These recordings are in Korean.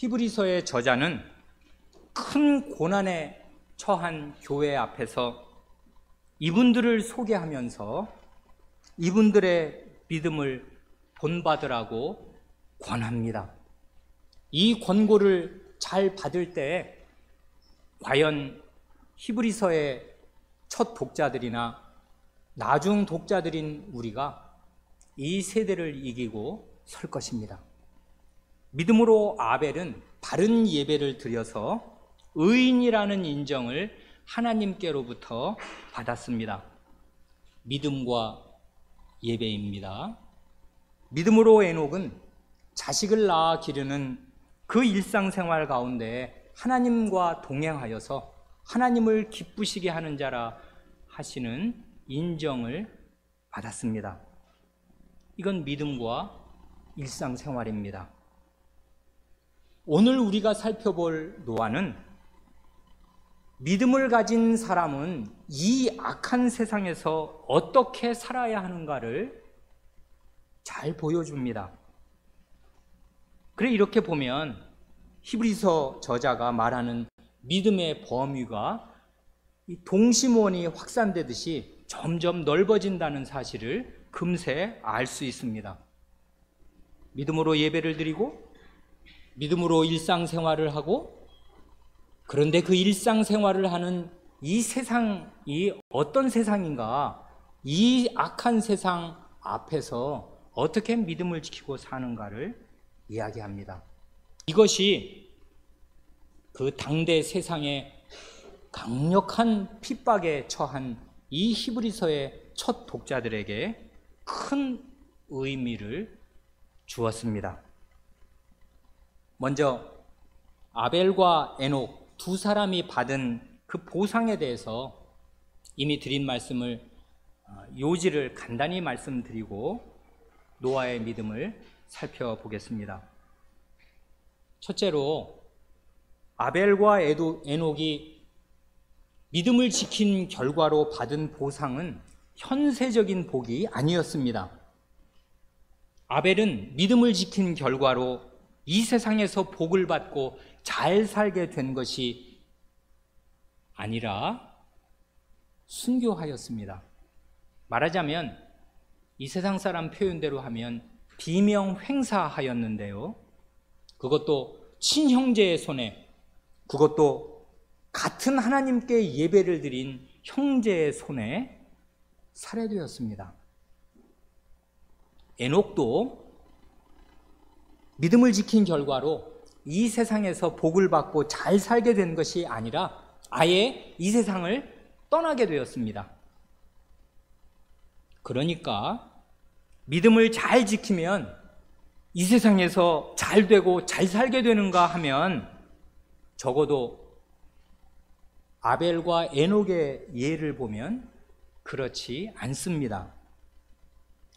히브리서의 저자는 큰 고난에 처한 교회 앞에서 이분들을 소개하면서 이분들의 믿음을 본받으라고 권합니다. 이 권고를 잘 받을 때 과연 히브리서의 첫 독자들이나 나중 독자들인 우리가 이 세대를 이기고 설 것입니다. 믿음으로 아벨은 바른 예배를 드려서 의인이라는 인정을 하나님께로부터 받았습니다. 믿음과 예배입니다. 믿음으로 에녹은 자식을 낳아 기르는 그 일상생활 가운데 하나님과 동행하여서 하나님을 기쁘시게 하는 자라 하시는 인정을 받았습니다. 이건 믿음과 일상생활입니다. 오늘 우리가 살펴볼 노아는 믿음을 가진 사람은 이 악한 세상에서 어떻게 살아야 하는가를 잘 보여줍니다. 그래 이렇게 보면 히브리서 저자가 말하는 믿음의 범위가 동심원이 확산되듯이 점점 넓어진다는 사실을 금세 알 수 있습니다. 믿음으로 예배를 드리고 믿음으로 일상생활을 하고, 그런데 그 일상생활을 하는 이 세상이 어떤 세상인가, 이 악한 세상 앞에서 어떻게 믿음을 지키고 사는가를 이야기합니다. 이것이 그 당대 세상의 강력한 핍박에 처한 이 히브리서의 첫 독자들에게 큰 의미를 주었습니다. 먼저 아벨과 에녹 두 사람이 받은 그 보상에 대해서 이미 드린 말씀을 요지를 간단히 말씀드리고 노아의 믿음을 살펴보겠습니다. 첫째로 아벨과 에녹이 믿음을 지킨 결과로 받은 보상은 현세적인 복이 아니었습니다. 아벨은 믿음을 지킨 결과로 이 세상에서 복을 받고 잘 살게 된 것이 아니라 순교하였습니다. 말하자면 이 세상 사람 표현대로 하면 비명횡사하였는데요. 그것도 친형제의 손에, 그것도 같은 하나님께 예배를 드린 형제의 손에 살해되었습니다. 에녹도 믿음을 지킨 결과로 이 세상에서 복을 받고 잘 살게 된 것이 아니라 아예 이 세상을 떠나게 되었습니다. 그러니까 믿음을 잘 지키면 이 세상에서 잘 되고 잘 살게 되는가 하면 적어도 아벨과 에녹의 예를 보면 그렇지 않습니다.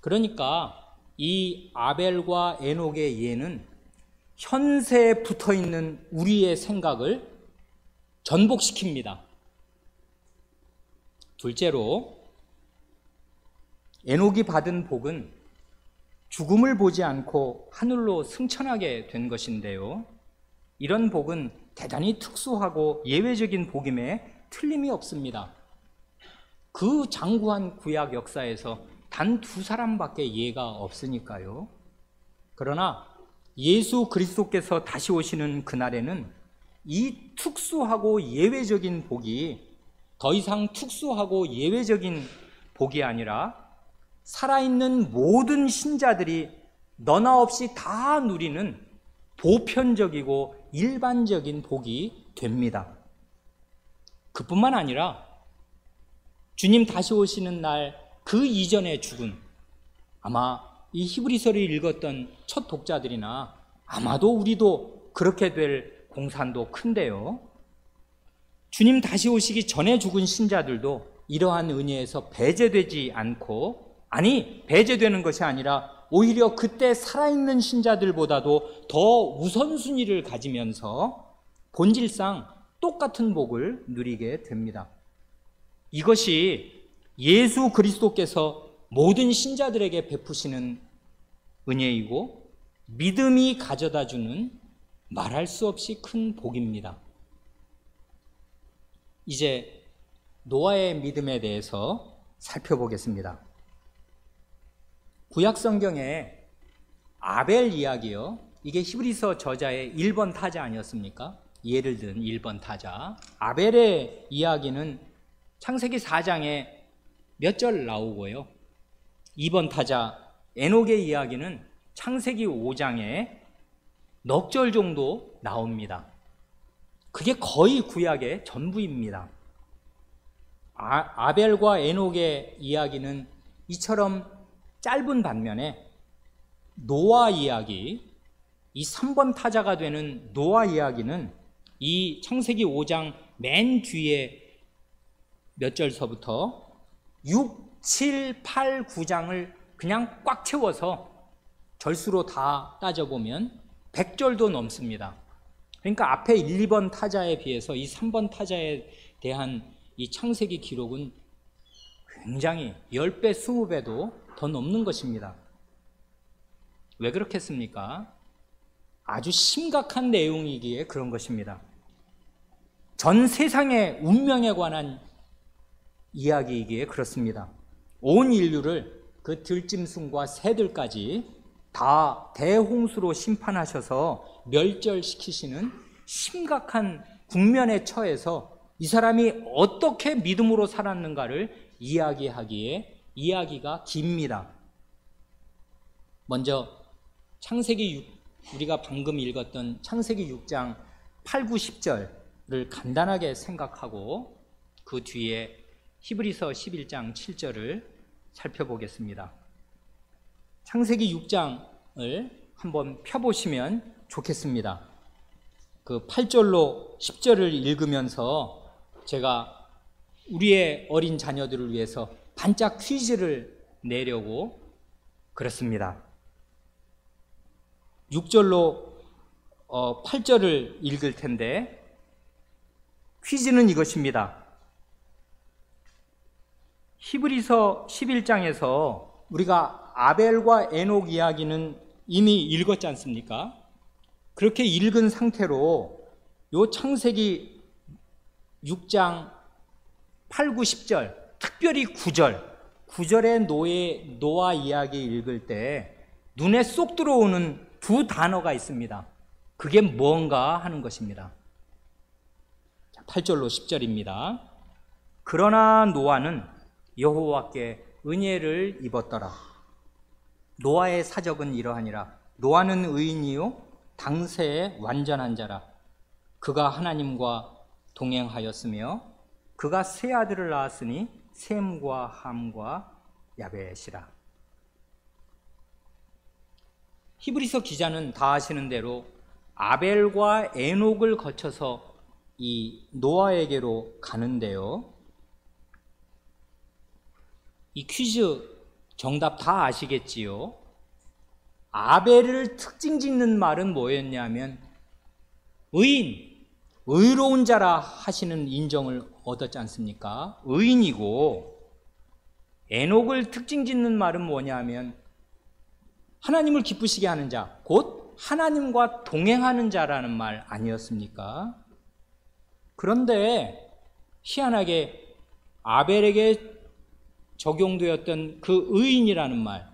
그러니까 이 아벨과 에녹의 예는 현세에 붙어있는 우리의 생각을 전복시킵니다. 둘째로 에녹이 받은 복은 죽음을 보지 않고 하늘로 승천하게 된 것인데요. 이런 복은 대단히 특수하고 예외적인 복임에 틀림이 없습니다. 그 장구한 구약 역사에서 단 두 사람밖에 예가 없으니까요. 그러나 예수 그리스도께서 다시 오시는 그날에는 이 특수하고 예외적인 복이 더 이상 특수하고 예외적인 복이 아니라 살아있는 모든 신자들이 너나 없이 다 누리는 보편적이고 일반적인 복이 됩니다. 그뿐만 아니라 주님 다시 오시는 날 그 이전에 죽은, 아마 이 히브리서를 읽었던 첫 독자들이나 아마도 우리도 그렇게 될 공산도 큰데요. 주님 다시 오시기 전에 죽은 신자들도 이러한 은혜에서 배제되지 않고, 아니 배제되는 것이 아니라 오히려 그때 살아있는 신자들보다도 더 우선순위를 가지면서 본질상 똑같은 복을 누리게 됩니다. 이것이 예수 그리스도께서 모든 신자들에게 베푸시는 은혜이고 믿음이 가져다주는 말할 수 없이 큰 복입니다. 이제 노아의 믿음에 대해서 살펴보겠습니다. 구약 성경에 아벨 이야기요. 이게 히브리서 저자의 1번 타자 아니었습니까? 예를 든 1번 타자. 아벨의 이야기는 창세기 4장에 몇 절 나오고요. 2번 타자 에녹의 이야기는 창세기 5장에 넉 절 정도 나옵니다. 그게 거의 구약의 전부입니다. 아벨과 에녹의 이야기는 이처럼 짧은 반면에 노아 이야기, 이 3번 타자가 되는 노아 이야기는 이 창세기 5장 맨 뒤에 몇 절서부터 6, 7, 8, 9장을 그냥 꽉 채워서 절수로 다 따져보면 100절도 넘습니다. 그러니까 앞에 1, 2번 타자에 비해서 이 3번 타자에 대한 이 창세기 기록은 굉장히 10배, 20배도 더 넘는 것입니다. 왜 그렇겠습니까? 아주 심각한 내용이기에 그런 것입니다. 전 세상의 운명에 관한 이야기이기에 그렇습니다. 온 인류를 그 들짐승과 새들까지 다 대홍수로 심판하셔서 멸절시키시는 심각한 국면에 처해서 이 사람이 어떻게 믿음으로 살았는가를 이야기하기에 이야기가 깁니다. 먼저 우리가 방금 읽었던 창세기 6장 8, 9, 10절을 간단하게 생각하고 그 뒤에 히브리서 11장 7절을 살펴보겠습니다. 창세기 6장을 한번 펴보시면 좋겠습니다. 그 8절로 10절을 읽으면서 제가 우리의 어린 자녀들을 위해서 반짝 퀴즈를 내려고 그렇습니다. 6절로 8절을 읽을 텐데 퀴즈는 이것입니다. 히브리서 11장에서 우리가 아벨과 에녹 이야기는 이미 읽었지 않습니까? 그렇게 읽은 상태로 요 창세기 6장 8, 9, 10절, 특별히 9절의 노아 이야기 읽을 때 눈에 쏙 들어오는 두 단어가 있습니다. 그게 뭔가 하는 것입니다. 8절로 10절입니다. 그러나 노아는 여호와께 은혜를 입었더라. 노아의 사적은 이러하니라. 노아는 의인이요 당세에 완전한 자라. 그가 하나님과 동행하였으며 그가 세 아들을 낳았으니 셈과 함과 야벳이라. 히브리서 기자는 다 아시는 대로 아벨과 에녹을 거쳐서 이 노아에게로 가는데요. 이 퀴즈 정답 다 아시겠지요? 아벨을 특징 짓는 말은 뭐였냐면 의로운 자라 하시는 인정을 얻었지 않습니까? 의인이고, 에녹을 특징 짓는 말은 뭐냐면 하나님을 기쁘시게 하는 자, 곧 하나님과 동행하는 자라는 말 아니었습니까? 그런데 희한하게 아벨에게 적용되었던 그 의인이라는 말,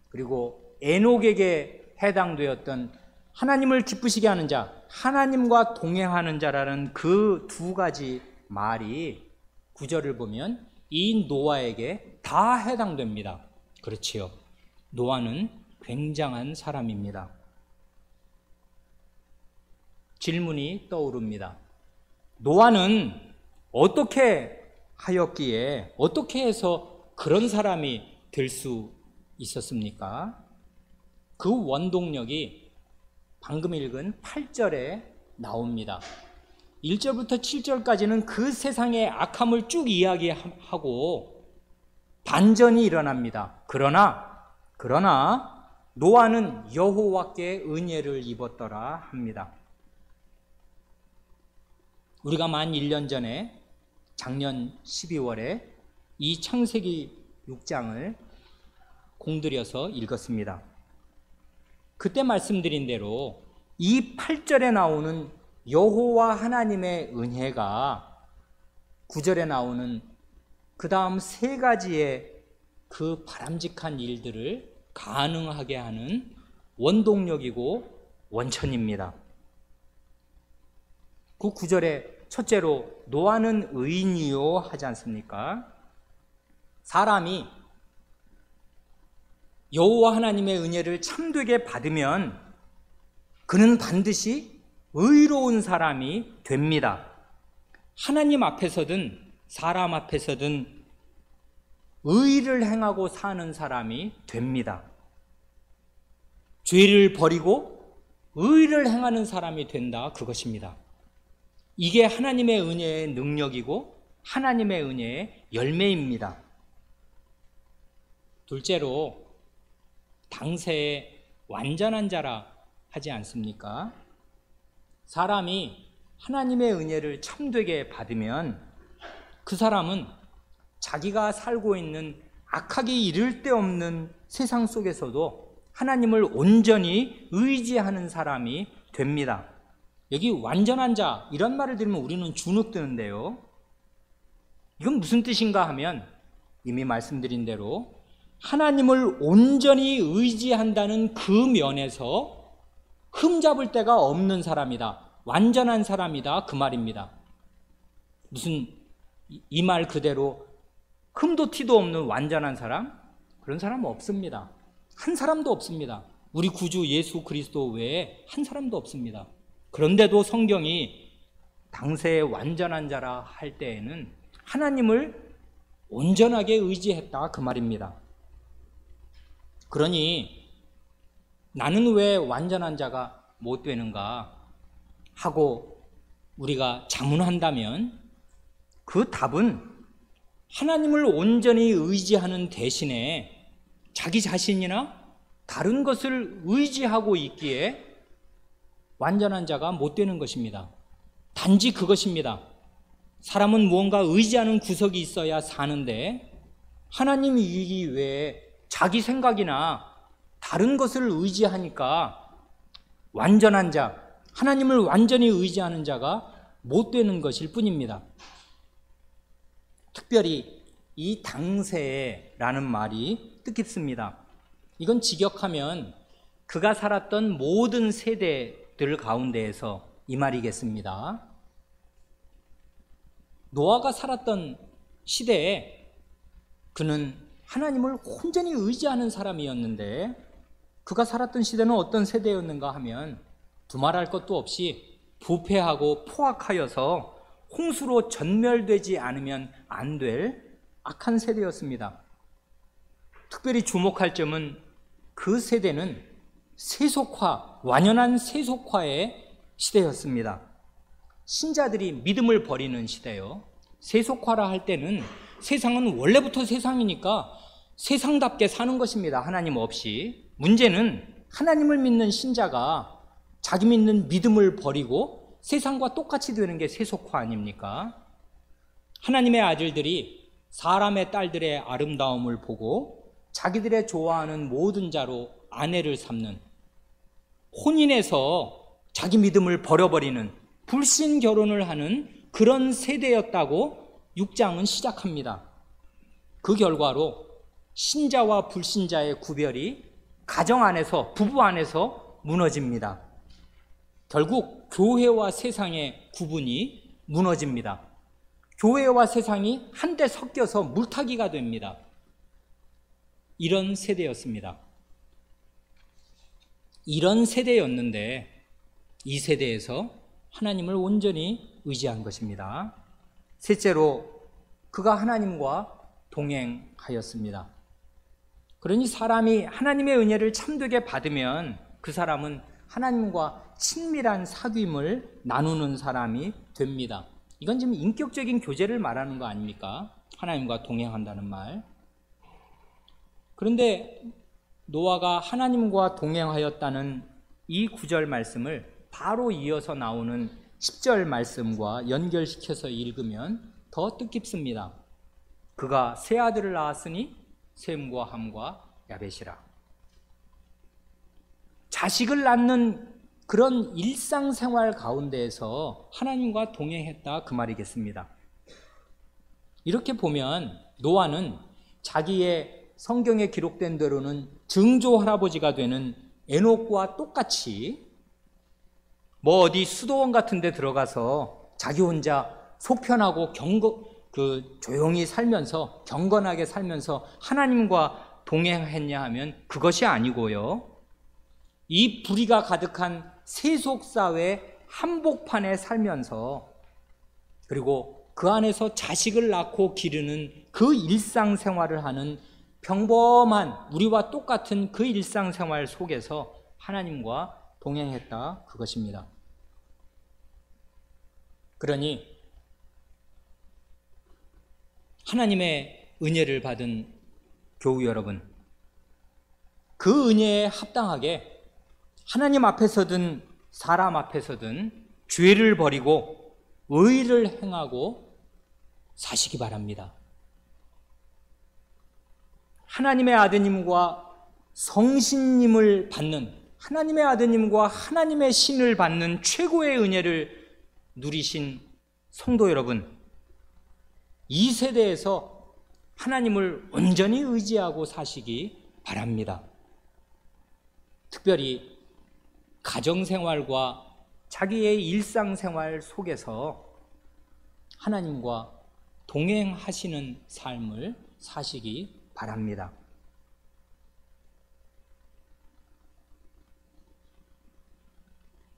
그리고 에녹에게 해당되었던 하나님을 기쁘시게 하는 자, 하나님과 동행하는 자라는 그 두 가지 말이 9절을 보면 이 노아에게 다 해당됩니다. 그렇지요. 노아는 굉장한 사람입니다. 질문이 떠오릅니다. 노아는 어떻게 하였기에, 어떻게 해서 그런 사람이 될 수 있었습니까? 그 원동력이 방금 읽은 8절에 나옵니다. 1절부터 7절까지는 그 세상의 악함을 쭉 이야기하고 반전이 일어납니다. 그러나 노아는 여호와께 은혜를 입었더라 합니다. 우리가 만 1년 전에 작년 12월에 이 창세기 6장을 공들여서 읽었습니다. 그때 말씀드린 대로 이 8절에 나오는 여호와 하나님의 은혜가 9절에 나오는 그 다음 세 가지의 그 바람직한 일들을 가능하게 하는 원동력이고 원천입니다. 그 9절에 첫째로 노아는 의인이요 하지 않습니까? 사람이 여호와 하나님의 은혜를 참되게 받으면 그는 반드시 의로운 사람이 됩니다. 하나님 앞에서든 사람 앞에서든 의를 행하고 사는 사람이 됩니다. 죄를 버리고 의를 행하는 사람이 된다, 그것입니다. 이게 하나님의 은혜의 능력이고 하나님의 은혜의 열매입니다. 둘째로 당세의 완전한 자라 하지 않습니까? 사람이 하나님의 은혜를 참되게 받으면 그 사람은 자기가 살고 있는 악하기 이를 데 없는 세상 속에서도 하나님을 온전히 의지하는 사람이 됩니다. 여기 완전한 자 이런 말을 들으면 우리는 주눅드는데요. 이건 무슨 뜻인가 하면 이미 말씀드린 대로 하나님을 온전히 의지한다는 그 면에서 흠잡을 데가 없는 사람이다, 완전한 사람이다, 그 말입니다. 무슨 이 말 그대로 흠도 티도 없는 완전한 사람? 그런 사람은 없습니다. 한 사람도 없습니다. 우리 구주 예수 그리스도 외에 한 사람도 없습니다. 그런데도 성경이 당세의 완전한 자라 할 때에는 하나님을 온전하게 의지했다, 그 말입니다. 그러니 나는 왜 완전한 자가 못 되는가 하고 우리가 자문한다면 그 답은 하나님을 온전히 의지하는 대신에 자기 자신이나 다른 것을 의지하고 있기에 완전한 자가 못 되는 것입니다. 단지 그것입니다. 사람은 무언가 의지하는 구석이 있어야 사는데 하나님 이외에 자기 생각이나 다른 것을 의지하니까 완전한 자, 하나님을 완전히 의지하는 자가 못 되는 것일 뿐입니다. 특별히 이 당세라는 말이 뜻깊습니다. 이건 직역하면 그가 살았던 모든 세대들 가운데에서 이 말이겠습니다. 노아가 살았던 시대에 그는 하나님을 온전히 의지하는 사람이었는데 그가 살았던 시대는 어떤 세대였는가 하면 두말할 것도 없이 부패하고 포악하여서 홍수로 전멸되지 않으면 안 될 악한 세대였습니다. 특별히 주목할 점은 그 세대는 세속화, 완연한 세속화의 시대였습니다. 신자들이 믿음을 버리는 시대요. 세속화라 할 때는 세상은 원래부터 세상이니까 세상답게 사는 것입니다. 하나님 없이. 문제는 하나님을 믿는 신자가 자기 믿는 믿음을 버리고 세상과 똑같이 되는 게 세속화 아닙니까? 하나님의 아들들이 사람의 딸들의 아름다움을 보고 자기들의 좋아하는 모든 자로 아내를 삼는, 혼인해서 자기 믿음을 버려버리는 불신 결혼을 하는 그런 세대였다고 6장은 시작합니다. 그 결과로 신자와 불신자의 구별이 가정 안에서, 부부 안에서 무너집니다. 결국 교회와 세상의 구분이 무너집니다. 교회와 세상이 한데 섞여서 물타기가 됩니다. 이런 세대였습니다. 이런 세대였는데 이 세대에서 하나님을 온전히 의지한 것입니다. 셋째로 그가 하나님과 동행하였습니다. 그러니 사람이 하나님의 은혜를 참되게 받으면 그 사람은 하나님과 친밀한 사귐을 나누는 사람이 됩니다. 이건 지금 인격적인 교제를 말하는 거 아닙니까? 하나님과 동행한다는 말. 그런데 노아가 하나님과 동행하였다는 이 9절 말씀을 바로 이어서 나오는 10절 말씀과 연결시켜서 읽으면 더 뜻깊습니다. 그가 세 아들을 낳았으니 셈과 함과 야벳이라. 자식을 낳는 그런 일상생활 가운데에서 하나님과 동행했다 그 말이겠습니다. 이렇게 보면 노아는 자기의 성경에 기록된 대로는 증조 할아버지가 되는 에녹과 똑같이 어디 수도원 같은 데 들어가서 자기 혼자 속편하고 조용히 살면서 경건하게 살면서 하나님과 동행했냐 하면 그것이 아니고요. 이 불의가 가득한 세속사회 한복판에 살면서 그리고 그 안에서 자식을 낳고 기르는 그 일상생활을 하는 평범한 우리와 똑같은 그 일상생활 속에서 하나님과 동행했다 그것입니다. 그러니 하나님의 은혜를 받은 교우 여러분, 그 은혜에 합당하게 하나님 앞에서든 사람 앞에서든 죄를 버리고 의를 행하고 사시기 바랍니다. 하나님의 아드님과 성신님을 받는, 하나님의 아드님과 하나님의 신을 받는 최고의 은혜를 누리신 성도 여러분, 이 세대에서 하나님을 온전히 의지하고 사시기 바랍니다. 특별히 가정생활과 자기의 일상생활 속에서 하나님과 동행하시는 삶을 사시기 바랍니다.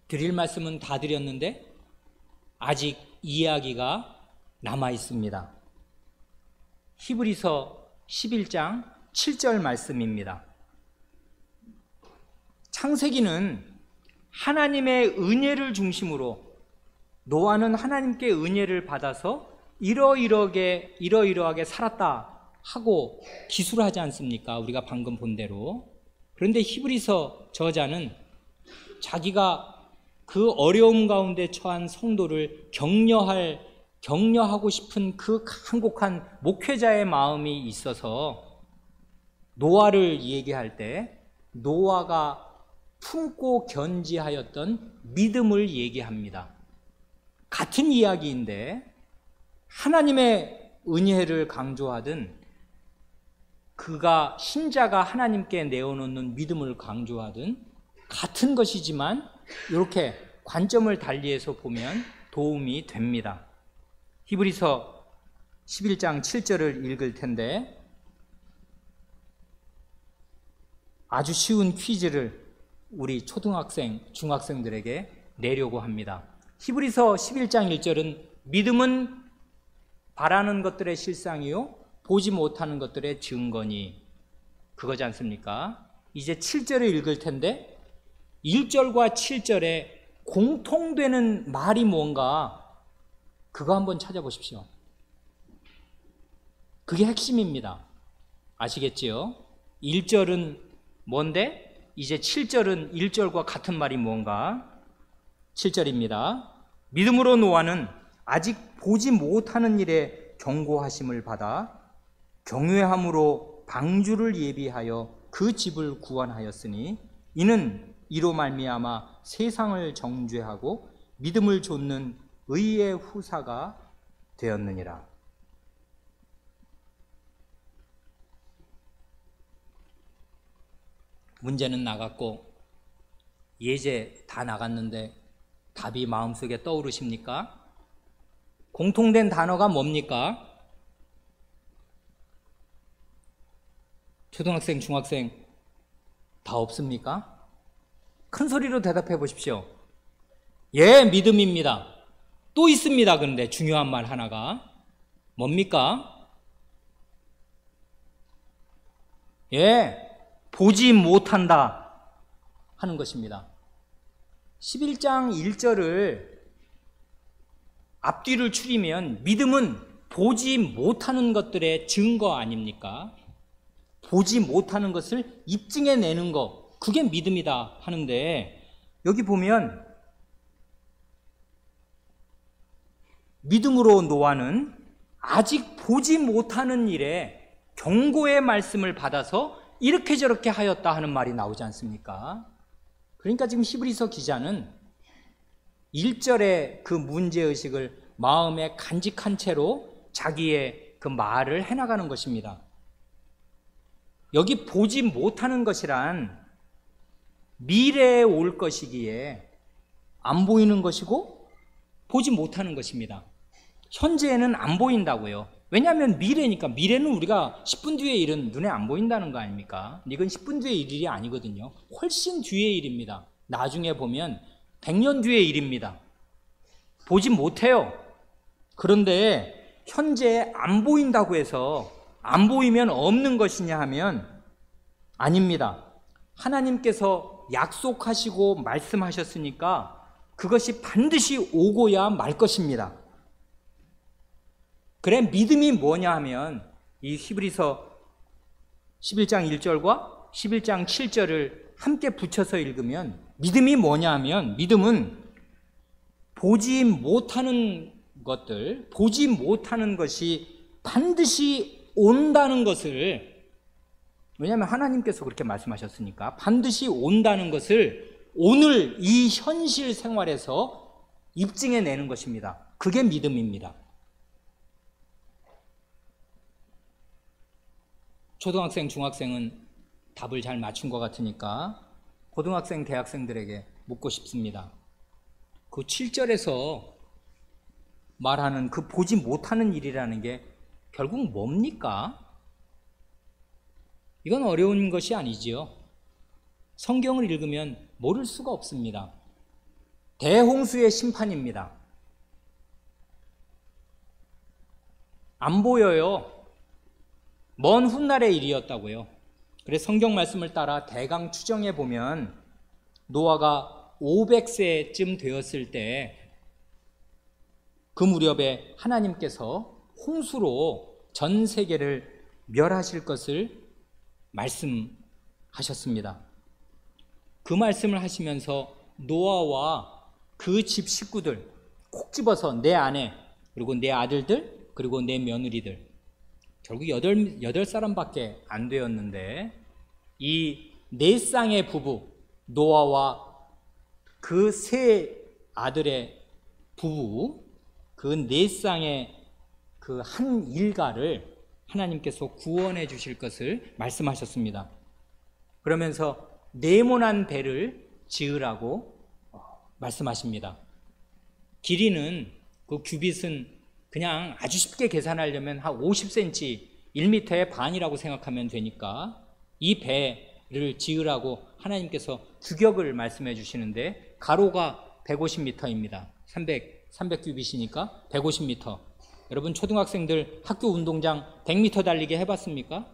드릴 말씀은 다 드렸는데 아직 이야기가 남아 있습니다. 히브리서 11장 7절 말씀입니다. 창세기는 하나님의 은혜를 중심으로 노아는 하나님께 은혜를 받아서 이러이러하게 살았다 하고 기술하지 않습니까? 우리가 방금 본 대로. 그런데 히브리서 저자는 자기가 그 어려움 가운데 처한 성도를 격려하고 싶은 그 간곡한 목회자의 마음이 있어서 노아를 얘기할 때 노아가 품고 견지하였던 믿음을 얘기합니다. 같은 이야기인데 하나님의 은혜를 강조하든 신자가 하나님께 내어놓는 믿음을 강조하든 같은 것이지만 이렇게 관점을 달리해서 보면 도움이 됩니다. 히브리서 11장 7절을 읽을 텐데 아주 쉬운 퀴즈를 우리 초등학생, 중학생들에게 내려고 합니다. 히브리서 11장 1절은 믿음은 바라는 것들의 실상이요 보지 못하는 것들의 증거니 그거지 않습니까? 이제 7절을 읽을 텐데 1절과 7절에 공통되는 말이 뭔가 그거 한번 찾아보십시오. 그게 핵심입니다. 아시겠지요? 1절은 뭔데? 이제 7절은 1절과 같은 말이 뭔가? 7절입니다. 믿음으로 노아는 아직 보지 못하는 일에 경고하심을 받아 경외함으로 방주를 예비하여 그 집을 구원하였으니 이는 이로 말미암아 세상을 정죄하고 믿음을 좇는 의의 후사가 되었느니라. 문제는 나갔고 예제 다 나갔는데 답이 마음속에 떠오르십니까? 공통된 단어가 뭡니까? 초등학생, 중학생 다 없습니까? 큰 소리로 대답해 보십시오. 예, 믿음입니다. 또 있습니다. 그런데 중요한 말 하나가 뭡니까? 예, 보지 못한다 하는 것입니다. 11장 1절을 앞뒤를 추리면 믿음은 보지 못하는 것들의 증거 아닙니까? 보지 못하는 것을 입증해내는 것, 그게 믿음이다 하는데 여기 보면 믿음으로 노아는 아직 보지 못하는 일에 경고의 말씀을 받아서 이렇게 저렇게 하였다 하는 말이 나오지 않습니까? 그러니까 지금 히브리서 기자는 1절의 그 문제의식을 마음에 간직한 채로 자기의 그 말을 해나가는 것입니다. 여기 보지 못하는 것이란 미래에 올 것이기에 안 보이는 것이고 보지 못하는 것입니다. 현재에는 안 보인다고요. 왜냐하면 미래니까. 미래는 우리가 10분 뒤의 일은 눈에 안 보인다는 거 아닙니까? 이건 10분 뒤의 일이 아니거든요. 훨씬 뒤의 일입니다. 나중에 보면 100년 뒤의 일입니다. 보지 못해요. 그런데 현재에 안 보인다고 해서 안 보이면 없는 것이냐 하면 아닙니다. 하나님께서 약속하시고 말씀하셨으니까 그것이 반드시 오고야 말 것입니다. 그래, 믿음이 뭐냐 하면 이 히브리서 11장 1절과 11장 7절을 함께 붙여서 읽으면 믿음이 뭐냐 하면 믿음은 보지 못하는 것들, 보지 못하는 것이 반드시 온다는 것을, 왜냐하면 하나님께서 그렇게 말씀하셨으니까 반드시 온다는 것을 오늘 이 현실 생활에서 입증해내는 것입니다. 그게 믿음입니다. 초등학생, 중학생은 답을 잘 맞춘 것 같으니까 고등학생, 대학생들에게 묻고 싶습니다. 그 7절에서 말하는 그 보지 못하는 일이라는 게 결국 뭡니까? 이건 어려운 것이 아니지요. 성경을 읽으면 모를 수가 없습니다. 대홍수의 심판입니다. 안 보여요. 먼 훗날의 일이었다고요. 그래서 성경 말씀을 따라 대강 추정해 보면 노아가 500세쯤 되었을 때 그 무렵에 하나님께서 홍수로 전 세계를 멸하실 것을 말씀하셨습니다. 그 말씀을 하시면서 노아와 그 집 식구들 콕 집어서 내 아내, 그리고 내 아들들, 그리고 내 며느리들, 결국 8사람밖에 안 되었는데 이 4쌍의 부부, 노아와 그 3 아들의 부부, 그 4쌍의 그 한 일가를 하나님께서 구원해 주실 것을 말씀하셨습니다. 그러면서 네모난 배를 지으라고 말씀하십니다. 길이는, 그 규빗은 그냥 아주 쉽게 계산하려면 한 50cm, 1m의 반이라고 생각하면 되니까 이 배를 지으라고 하나님께서 규격을 말씀해 주시는데 가로가 150m입니다. 300규빗이니까 150m. 여러분 초등학생들 학교 운동장 100m 달리기 해봤습니까?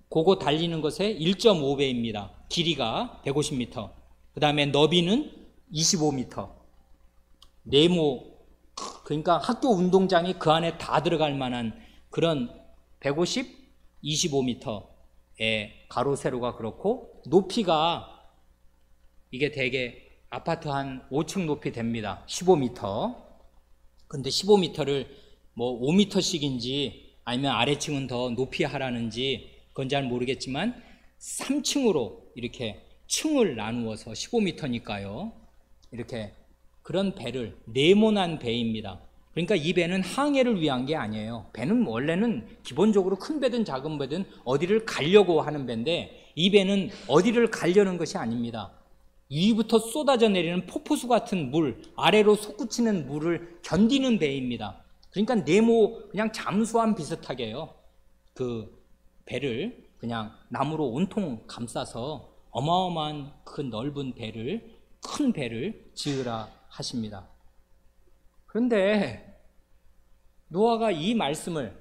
그거 달리는 것의 1.5배입니다. 길이가 150m. 그 다음에 너비는 25m. 네모, 그러니까 학교 운동장이 그 안에 다 들어갈 만한 그런 150, 25m의 가로 세로가 그렇고 높이가 이게 대개 아파트 한 5층 높이 됩니다. 15m. 근데 15m를 뭐 5m씩인지 아니면 아래층은 더 높이 하라는지 그건 잘 모르겠지만 3층으로 이렇게 층을 나누어서 15m니까요. 이렇게 그런 배를, 네모난 배입니다. 그러니까 이 배는 항해를 위한 게 아니에요. 배는 원래는 기본적으로 큰 배든 작은 배든 어디를 가려고 하는 배인데 이 배는 어디를 가려는 것이 아닙니다. 위부터 쏟아져 내리는 폭포수 같은 물, 아래로 솟구치는 물을 견디는 배입니다. 그러니까 네모, 그냥 잠수함 비슷하게요. 그 배를 그냥 나무로 온통 감싸서 어마어마한 그 넓은 배를, 큰 배를 지으라 하십니다. 그런데 노아가 이 말씀을,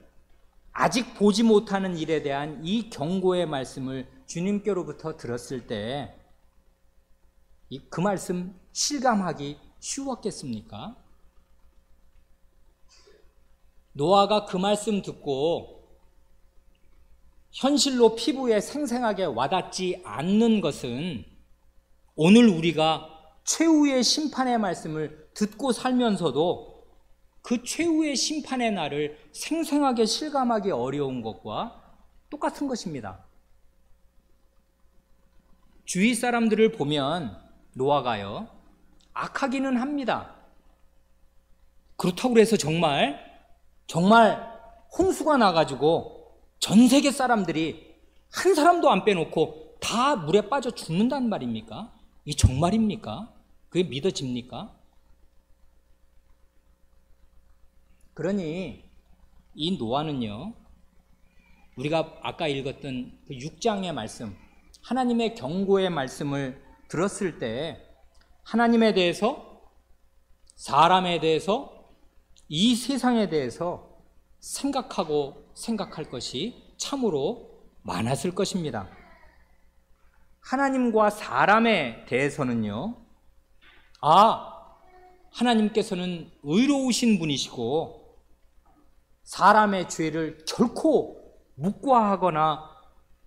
아직 보지 못하는 일에 대한 이 경고의 말씀을 주님께로부터 들었을 때 그 말씀 실감하기 쉬웠겠습니까? 노아가 그 말씀 듣고 현실로 피부에 생생하게 와닿지 않는 것은 오늘 우리가 최후의 심판의 말씀을 듣고 살면서도 그 최후의 심판의 날을 생생하게 실감하기 어려운 것과 똑같은 것입니다. 주위 사람들을 보면 노아가요, 악하기는 합니다. 그렇다고 해서 정말 홍수가 나가지고 전 세계 사람들이 한 사람도 안 빼놓고 다 물에 빠져 죽는단 말입니까? 이게 정말입니까? 그게 믿어집니까? 그러니 이 노아는요, 우리가 아까 읽었던 그 6장의 말씀, 하나님의 경고의 말씀을 들었을 때 하나님에 대해서, 사람에 대해서, 이 세상에 대해서 생각할 것이 참으로 많았을 것입니다. 하나님과 사람에 대해서는요, 하나님께서는 의로우신 분이시고 사람의 죄를 결코 묵과하거나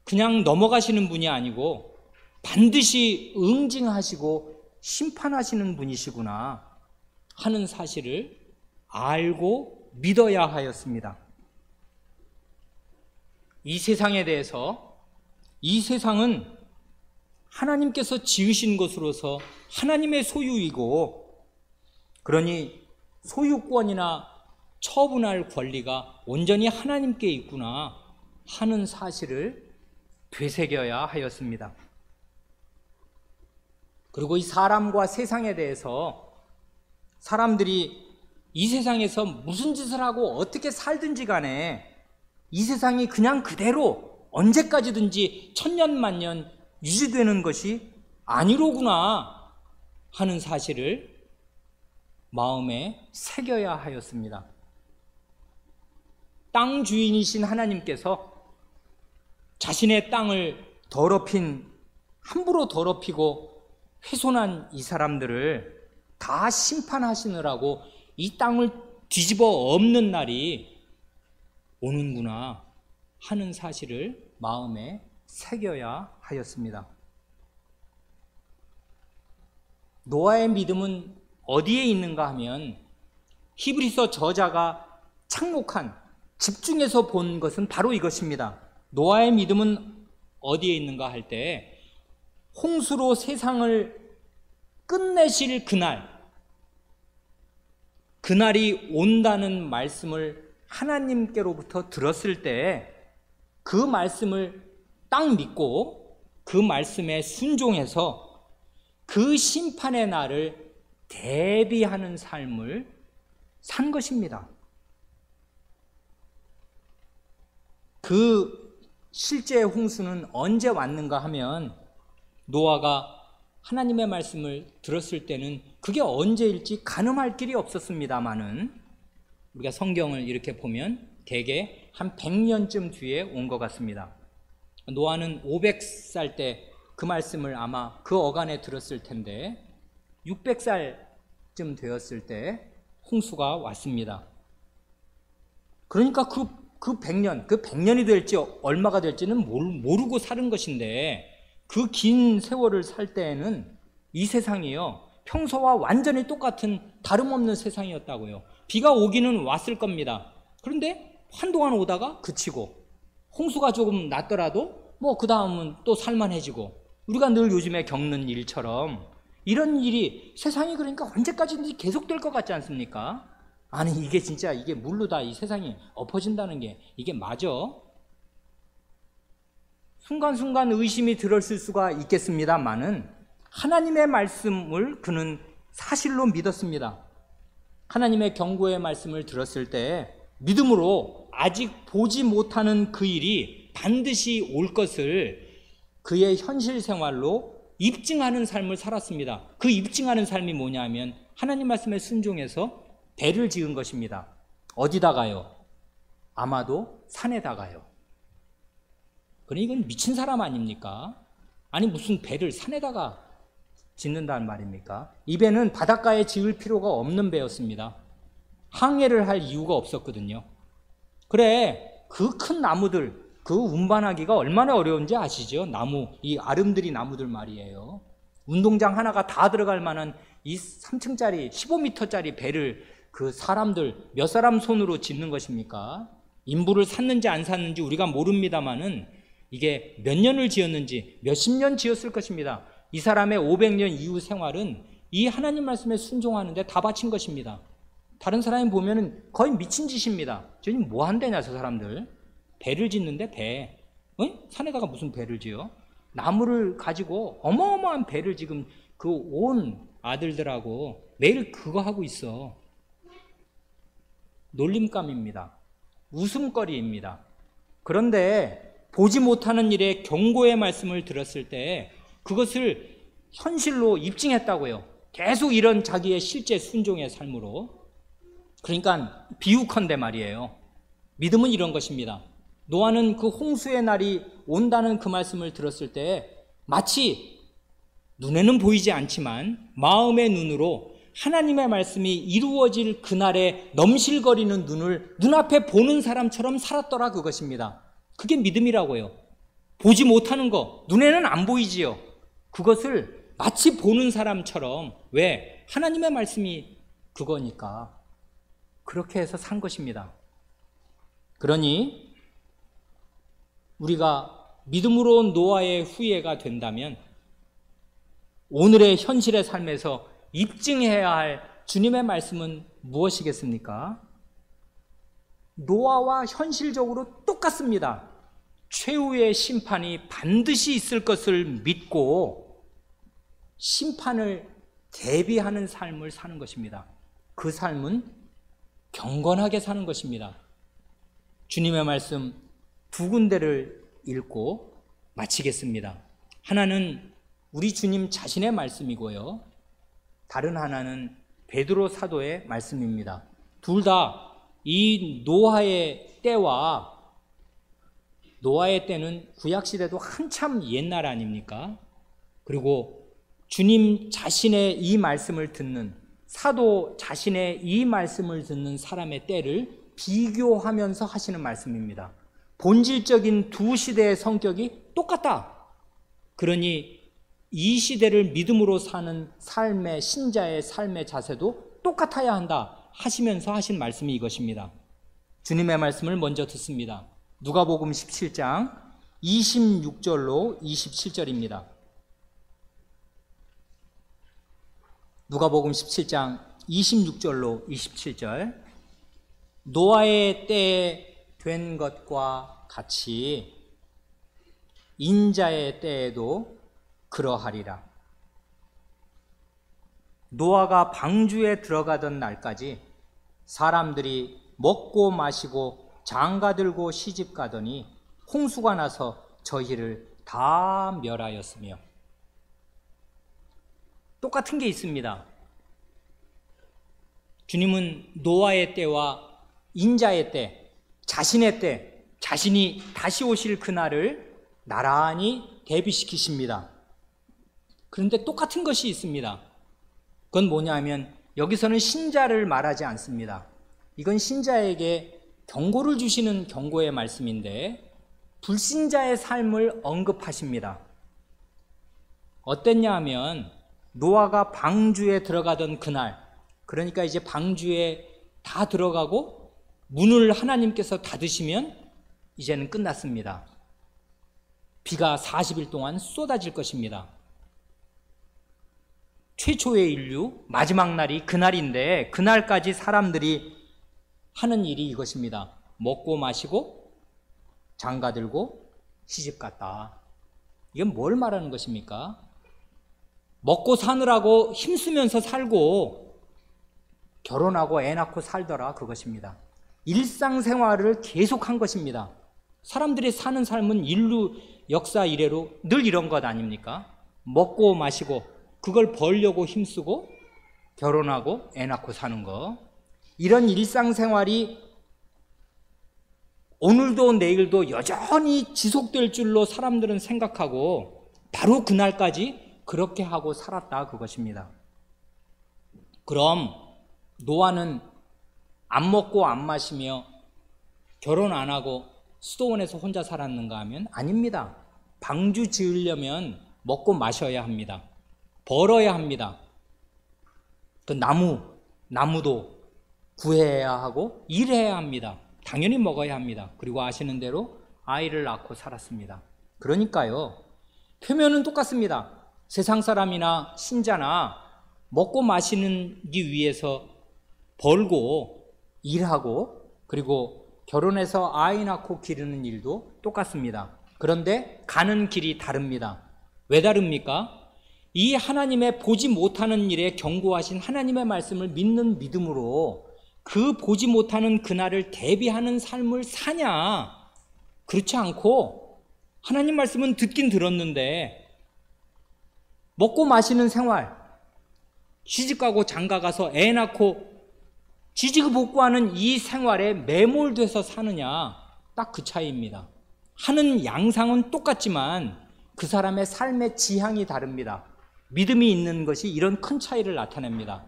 그냥 넘어가시는 분이 아니고 반드시 응징하시고 심판하시는 분이시구나 하는 사실을 알고 믿어야 하였습니다. 이 세상에 대해서, 이 세상은 하나님께서 지으신 것으로서 하나님의 소유이고, 그러니 소유권이나 처분할 권리가 온전히 하나님께 있구나 하는 사실을 되새겨야 하였습니다. 그리고 이 사람과 세상에 대해서 사람들이 이 세상에서 무슨 짓을 하고 어떻게 살든지 간에 이 세상이 그냥 그대로 언제까지든지 천년만년 유지되는 것이 아니로구나 하는 사실을 마음에 새겨야 하였습니다. 땅 주인이신 하나님께서 자신의 땅을 함부로 더럽히고 훼손한 이 사람들을 다 심판하시느라고 이 땅을 뒤집어 엎는 날이 오는구나 하는 사실을 마음에 새겨야 하였습니다. 노아의 믿음은 어디에 있는가 하면 히브리서 저자가 착록한, 집중해서 본 것은 바로 이것입니다. 노아의 믿음은 어디에 있는가 할 때 홍수로 세상을 끝내실 그날이 온다는 말씀을 하나님께로부터 들었을 때 그 말씀을 딱 믿고 그 말씀에 순종해서 그 심판의 날을 대비하는 삶을 산 것입니다. 그 실제의 홍수는 언제 왔는가 하면 노아가 하나님의 말씀을 들었을 때는 그게 언제일지 가늠할 길이 없었습니다마는 우리가 성경을 이렇게 보면 대개 한 100년쯤 뒤에 온 것 같습니다. 노아는 500살 때 그 말씀을 아마 그 어간에 들었을 텐데 600살쯤 되었을 때 홍수가 왔습니다. 그러니까 그 100년이 될지 얼마가 될지는 모르고 사는 것인데 그 긴 세월을 살 때에는 이 세상이요, 평소와 완전히 똑같은 다름없는 세상이었다고요. 비가 오기는 왔을 겁니다. 그런데 한동안 오다가 그치고 홍수가 조금 났더라도 그 다음은 또 살만해지고, 우리가 늘 요즘에 겪는 일처럼 이런 일이 세상이 그러니까 언제까지든지 계속될 것 같지 않습니까? 아니 이게 진짜 이게 물로 다 이 세상이 엎어진다는 게 이게 맞아? 순간순간 의심이 들었을 수가 있겠습니다만은 하나님의 말씀을 그는 사실로 믿었습니다. 하나님의 경고의 말씀을 들었을 때 믿음으로 아직 보지 못하는 그 일이 반드시 올 것을 그의 현실 생활로 입증하는 삶을 살았습니다. 그 입증하는 삶이 뭐냐면 하나님 말씀에 순종해서 배를 지은 것입니다. 어디다가요? 아마도 산에다가요. 그러니 이건 미친 사람 아닙니까? 아니 무슨 배를 산에다가 짓는다는 말입니까? 이 배는 바닷가에 지을 필요가 없는 배였습니다. 항해를 할 이유가 없었거든요. 그래, 그 큰 나무들, 그 운반하기가 얼마나 어려운지 아시죠? 이 아름드리 나무들 말이에요. 운동장 하나가 다 들어갈 만한 이 3층짜리 15m짜리 배를 그 사람들 몇 사람 손으로 짓는 것입니까? 인부를 샀는지 안 샀는지 우리가 모릅니다만은 이게 몇 년을 지었는지 몇십 년 지었을 것입니다. 이 사람의 500년 이후 생활은 이 하나님 말씀에 순종하는데 다 바친 것입니다. 다른 사람이 보면은 거의 미친 짓입니다. 저기 뭐 한대냐 저 사람들. 배를 짓는데 배. 산에다가 무슨 배를 지어? 나무를 가지고 어마어마한 배를 지금 그 온 아들들하고 매일 그거 하고 있어. 놀림감입니다. 웃음거리입니다. 그런데 보지 못하는 일에 경고의 말씀을 들었을 때 그것을 현실로 입증했다고요. 계속 이런 자기의 실제 순종의 삶으로. 그러니까 비유컨대 말이에요. 믿음은 이런 것입니다. 노아는 그 홍수의 날이 온다는 그 말씀을 들었을 때 마치 눈에는 보이지 않지만 마음의 눈으로 하나님의 말씀이 이루어질 그날에 넘실거리는 눈을 눈앞에 보는 사람처럼 살았더라 그것입니다. 그게 믿음이라고요. 보지 못하는 거, 눈에는 안 보이지요. 그것을 마치 보는 사람처럼, 왜? 하나님의 말씀이 그거니까. 그렇게 해서 산 것입니다. 그러니 우리가 믿음으로 노아의 후예가 된다면 오늘의 현실의 삶에서 입증해야 할 주님의 말씀은 무엇이겠습니까? 노아와 현실적으로 똑같습니다. 최후의 심판이 반드시 있을 것을 믿고 심판을 대비하는 삶을 사는 것입니다. 그 삶은 경건하게 사는 것입니다. 주님의 말씀 두 군데를 읽고 마치겠습니다. 하나는 우리 주님 자신의 말씀이고요. 다른 하나는 베드로 사도의 말씀입니다. 둘 다 이 노아의 때는 구약시대도 한참 옛날 아닙니까? 그리고 주님 자신의 이 말씀을 듣는, 사도 자신의 이 말씀을 듣는 사람의 때를 비교하면서 하시는 말씀입니다. 본질적인 두 시대의 성격이 똑같다. 그러니 이 시대를 믿음으로 사는 삶의, 신자의 삶의 자세도 똑같아야 한다 하시면서 하신 말씀이 이것입니다. 주님의 말씀을 먼저 듣습니다. 누가복음 17장 26절로 27절입니다. 누가복음 17장 26절로 27절. 노아의 때에 된 것과 같이 인자의 때에도 그러하리라. 노아가 방주에 들어가던 날까지 사람들이 먹고 마시고 장가들고 시집가더니 홍수가 나서 저희를 다 멸하였으며. 똑같은 게 있습니다. 주님은 노아의 때와 인자의 때, 자신의 때, 자신이 다시 오실 그날을 나란히 대비시키십니다. 그런데 똑같은 것이 있습니다. 그건 뭐냐면 여기서는 신자를 말하지 않습니다. 이건 신자에게 경고를 주시는 경고의 말씀인데 불신자의 삶을 언급하십니다. 어땠냐 하면 노아가 방주에 들어가던 그날, 그러니까 이제 방주에 다 들어가고 문을 하나님께서 닫으시면 이제는 끝났습니다. 비가 40일 동안 쏟아질 것입니다. 최초의 인류, 마지막 날이 그날인데 그날까지 사람들이 하는 일이 이것입니다. 먹고 마시고 장가들고 시집갔다. 이건 뭘 말하는 것입니까? 먹고 사느라고 힘쓰면서 살고 결혼하고 애 낳고 살더라 그것입니다. 일상생활을 계속한 것입니다. 사람들이 사는 삶은 인류 역사 이래로 늘 이런 것 아닙니까? 먹고 마시고 그걸 벌려고 힘쓰고 결혼하고 애 낳고 사는 거. 이런 일상생활이 오늘도 내일도 여전히 지속될 줄로 사람들은 생각하고 바로 그날까지 그렇게 하고 살았다 그것입니다. 그럼 노아는 안 먹고 안 마시며 결혼 안 하고 수도원에서 혼자 살았는가 하면 아닙니다. 방주 지으려면 먹고 마셔야 합니다. 벌어야 합니다. 그 나무도 구해야 하고 일해야 합니다. 당연히 먹어야 합니다. 그리고 아시는 대로 아이를 낳고 살았습니다. 그러니까요, 표면은 똑같습니다. 세상 사람이나 신자나 먹고 마시기 위해서 벌고 일하고 그리고 결혼해서 아이 낳고 기르는 일도 똑같습니다. 그런데 가는 길이 다릅니다. 왜 다릅니까? 이 하나님의 보지 못하는 일에 경고하신 하나님의 말씀을 믿는 믿음으로 그 보지 못하는 그날을 대비하는 삶을 사냐? 그렇지 않고 하나님 말씀은 듣긴 들었는데 먹고 마시는 생활, 시집가고 장가가서 애 낳고 지지고복구하는 이 생활에 매몰돼서 사느냐, 딱 그 차이입니다. 하는 양상은 똑같지만 그 사람의 삶의 지향이 다릅니다. 믿음이 있는 것이 이런 큰 차이를 나타냅니다.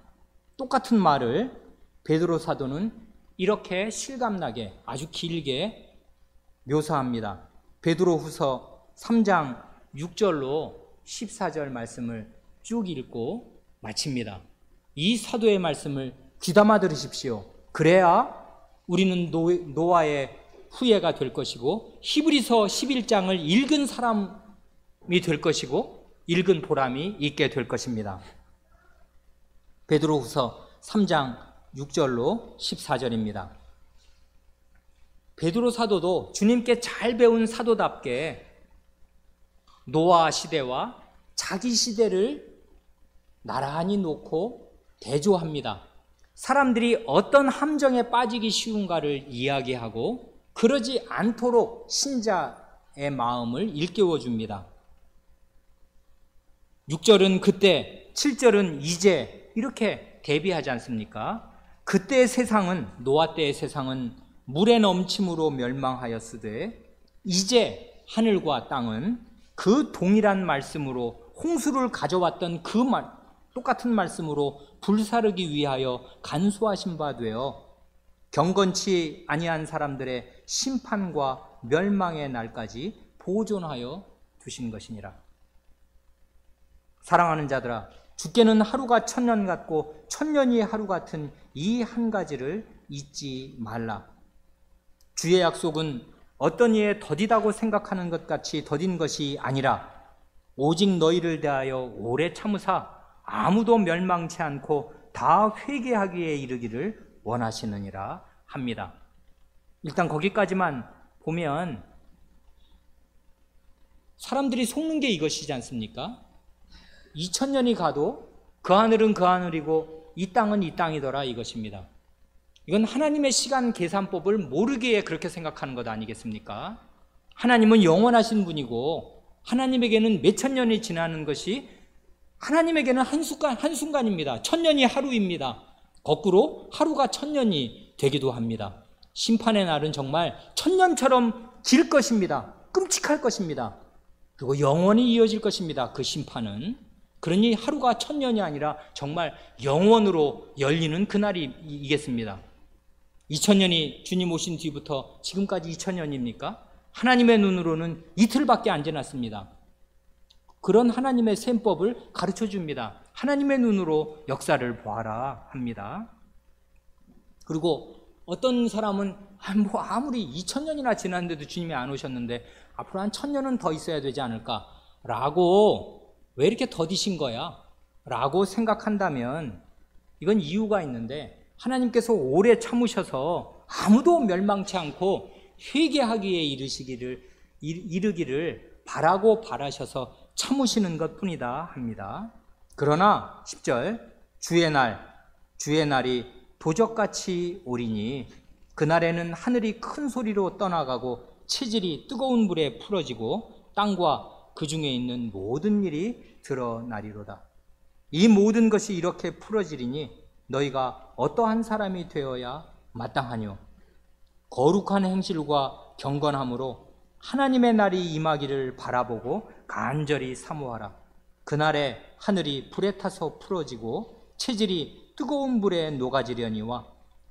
똑같은 말을 베드로 사도는 이렇게 실감나게 아주 길게 묘사합니다. 베드로후서 3장 6절로 14절 말씀을 쭉 읽고 마칩니다. 이 사도의 말씀을 귀담아 들으십시오. 그래야 우리는 노아의 후예가 될 것이고 히브리서 11장을 읽은 사람이 될 것이고 읽은 보람이 있게 될 것입니다. 베드로후서 3장 6절로 14절입니다. 베드로 사도도 주님께 잘 배운 사도답게 노아 시대와 자기 시대를 나란히 놓고 대조합니다. 사람들이 어떤 함정에 빠지기 쉬운가를 이야기하고 그러지 않도록 신자의 마음을 일깨워 줍니다. 6절은 그때, 7절은 이제 이렇게 대비하지 않습니까? 그때의 세상은, 노아 때의 세상은 물의 넘침으로 멸망하였으되 이제 하늘과 땅은 그 동일한 말씀으로 홍수를 가져왔던 똑같은 말씀으로 불사르기 위하여 간수하신 바 되어 경건치 아니한 사람들의 심판과 멸망의 날까지 보존하여 두신 것이니라. 사랑하는 자들아, 주께는 하루가 천년 같고 천년이 하루 같은 이 한 가지를 잊지 말라. 주의 약속은 어떤 이에 더디다고 생각하는 것 같이 더딘 것이 아니라 오직 너희를 대하여 오래 참으사 아무도 멸망치 않고 다 회개하기에 이르기를 원하시느니라 합니다. 일단 거기까지만 보면 사람들이 속는 게 이것이지 않습니까? 2000년이 가도 그 하늘은 그 하늘이고 이 땅은 이 땅이더라 이것입니다. 이건 하나님의 시간 계산법을 모르기에 그렇게 생각하는 것 아니겠습니까? 하나님은 영원하신 분이고 하나님에게는 몇천 년이 지나는 것이 하나님에게는 한순간입니다. 천년이 하루입니다. 거꾸로 하루가 천년이 되기도 합니다. 심판의 날은 정말 천년처럼 길 것입니다. 끔찍할 것입니다. 그리고 영원히 이어질 것입니다. 그 심판은. 그러니 하루가 천년이 아니라 정말 영원으로 열리는 그날이겠습니다. 2000년이 주님 오신 뒤부터 지금까지 2000년입니까? 하나님의 눈으로는 이틀밖에 안 지났습니다. 그런 하나님의 셈법을 가르쳐 줍니다. 하나님의 눈으로 역사를 보아라 합니다. 그리고 어떤 사람은 아무리 2000년이나 지났는데도 주님이 안 오셨는데 앞으로 한 1000년은 더 있어야 되지 않을까? 라고 왜 이렇게 더디신 거야? 라고 생각한다면 이건 이유가 있는데 하나님께서 오래 참으셔서 아무도 멸망치 않고 회개하기에 이르기를 바라고 바라셔서 참으시는 것 뿐이다 합니다. 그러나 10절 주의 날이 도적같이 오리니 그날에는 하늘이 큰 소리로 떠나가고 체질이 뜨거운 불에 풀어지고 땅과 그 중에 있는 모든 일이 드러나리로다. 이 모든 것이 이렇게 풀어지리니 너희가 어떠한 사람이 되어야 마땅하뇨? 거룩한 행실과 경건함으로 하나님의 날이 임하기를 바라보고 간절히 사모하라. 그날에 하늘이 불에 타서 풀어지고 체질이 뜨거운 불에 녹아지려니와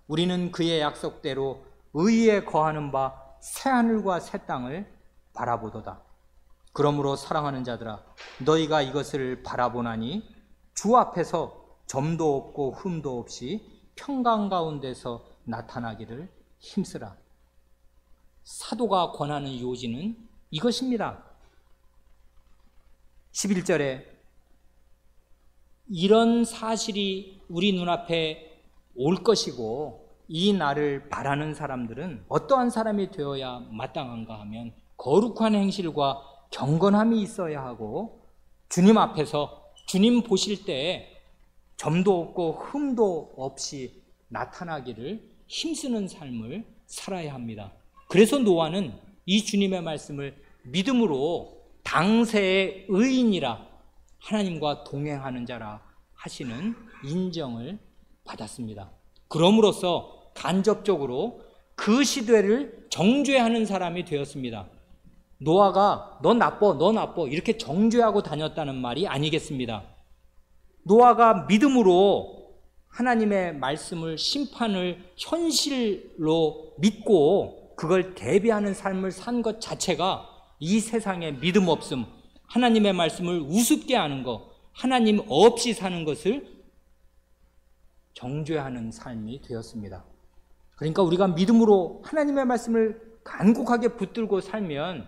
우리는 그의 약속대로 의에 거하는 바 새 하늘과 새 땅을 바라보도다. 그러므로 사랑하는 자들아, 너희가 이것을 바라보나니 주 앞에서 점도 없고 흠도 없이 평강 가운데서 나타나기를 힘쓰라. 사도가 권하는 요지는 이것입니다. 11절에 이런 사실이 우리 눈앞에 올 것이고 이 날을 바라는 사람들은 어떠한 사람이 되어야 마땅한가 하면 거룩한 행실과 경건함이 있어야 하고 주님 앞에서 주님 보실 때 점도 없고 흠도 없이 나타나기를 힘쓰는 삶을 살아야 합니다. 그래서 노아는 이 주님의 말씀을 믿음으로 당세의 의인이라 하나님과 동행하는 자라 하시는 인정을 받았습니다. 그럼으로써 간접적으로 그 시대를 정죄하는 사람이 되었습니다. 노아가 너 나빠 이렇게 정죄하고 다녔다는 말이 아니겠습니다. 노아가 믿음으로 하나님의 말씀을 심판을 현실로 믿고 그걸 대비하는 삶을 산 것 자체가 이 세상에 믿음 없음, 하나님의 말씀을 우습게 하는 것, 하나님 없이 사는 것을 정죄하는 삶이 되었습니다. 그러니까 우리가 믿음으로 하나님의 말씀을 간곡하게 붙들고 살면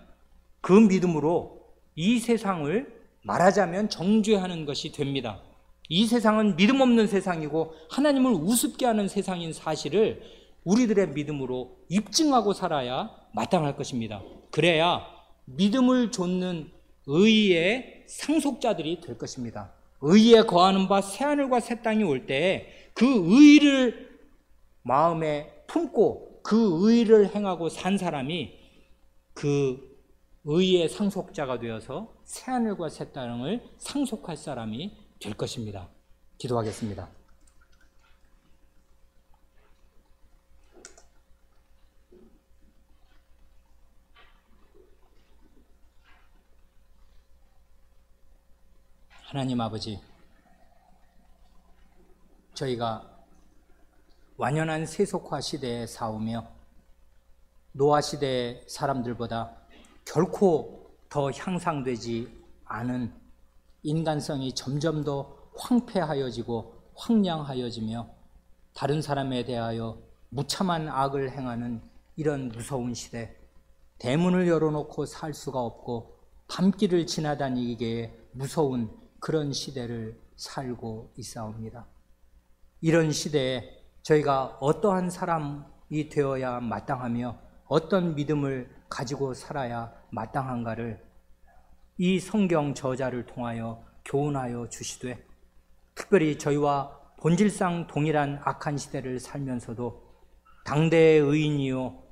그 믿음으로 이 세상을 말하자면 정죄하는 것이 됩니다. 이 세상은 믿음 없는 세상이고 하나님을 우습게 하는 세상인 사실을 우리들의 믿음으로 입증하고 살아야 마땅할 것입니다. 그래야 믿음을 좇는 의의 상속자들이 될 것입니다. 의에 거하는 바 새하늘과 새 땅이 올 때 그 의를 마음에 품고 그 의를 행하고 산 사람이 그 의의 상속자가 되어서 새하늘과 새 땅을 상속할 사람이 될 것입니다. 기도하겠습니다. 하나님 아버지, 저희가 완연한 세속화 시대에 사오며 노아 시대의 사람들보다 결코 더 향상되지 않은 인간성이 점점 더 황폐하여지고 황량하여지며 다른 사람에 대하여 무참한 악을 행하는 이런 무서운 시대, 대문을 열어놓고 살 수가 없고 밤길을 지나다니기에 무서운 그런 시대를 살고 있사옵니다. 이런 시대에 저희가 어떠한 사람이 되어야 마땅하며 어떤 믿음을 가지고 살아야 마땅한가를 이 성경 저자를 통하여 교훈하여 주시되, 특별히 저희와 본질상 동일한 악한 시대를 살면서도 당대의 의인이요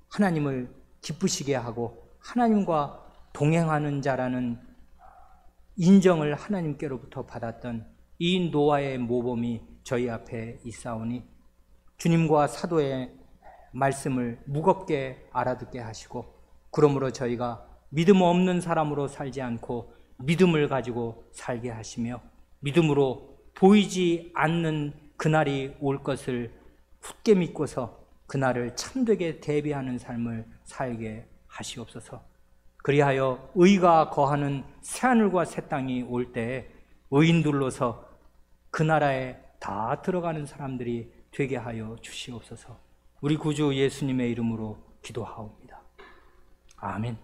하나님을 기쁘시게 하고 하나님과 동행하는 자라는 인정을 하나님께로부터 받았던 이 노아의 모범이 저희 앞에 있사오니 주님과 사도의 말씀을 무겁게 알아듣게 하시고, 그러므로 저희가 믿음 없는 사람으로 살지 않고 믿음을 가지고 살게 하시며 믿음으로 보이지 않는 그날이 올 것을 굳게 믿고서 그날을 참되게 대비하는 삶을 살게 하시옵소서. 그리하여 의가 거하는 새하늘과 새 땅이 올 때에 의인들로서 그 나라에 다 들어가는 사람들이 되게 하여 주시옵소서. 우리 구주 예수님의 이름으로 기도하옵니다. 아멘.